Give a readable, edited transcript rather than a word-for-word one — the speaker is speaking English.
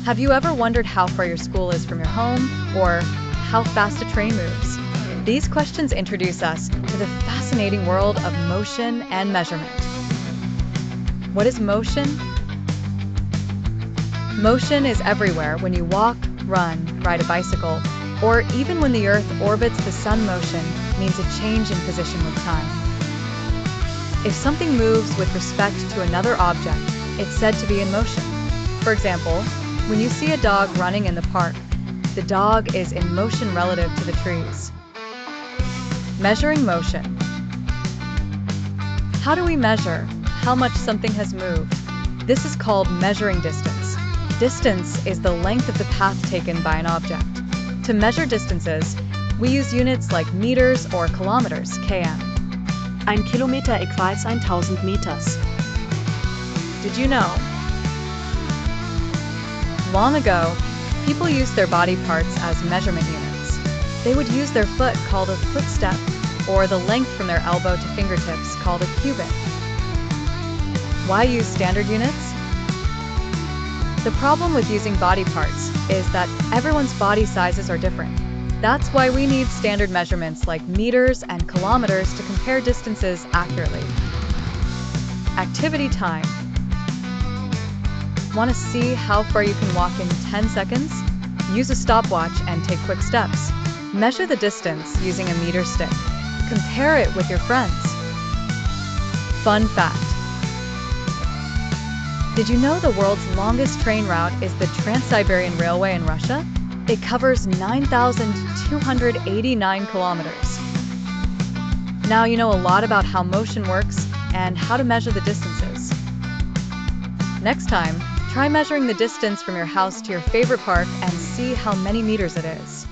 Have you ever wondered how far your school is from your home, or how fast a train moves? These questions introduce us to the fascinating world of motion and measurement. What is motion? Motion is everywhere when you walk, run, ride a bicycle, or even when the Earth orbits the sun. Motion means a change in position with time. If something moves with respect to another object, it's said to be in motion. For example, when you see a dog running in the park, the dog is in motion relative to the trees. Measuring motion. How do we measure how much something has moved? This is called measuring distance. Distance is the length of the path taken by an object. To measure distances, we use units like meters or kilometers, km. Ein Kilometer equals 1000 meters. Did you know? Long ago, people used their body parts as measurement units. They would use their foot, called a footstep, or the length from their elbow to fingertips, called a cubit. Why use standard units? The problem with using body parts is that everyone's body sizes are different. That's why we need standard measurements like meters and kilometers to compare distances accurately. Activity time. Want to see how far you can walk in 10 seconds? Use a stopwatch and take quick steps. Measure the distance using a meter stick. Compare it with your friends. Fun fact. Did you know the world's longest train route is the Trans-Siberian Railway in Russia? It covers 9,289 kilometers. Now you know a lot about how motion works and how to measure the distances. Next time, try measuring the distance from your house to your favorite park and see how many meters it is.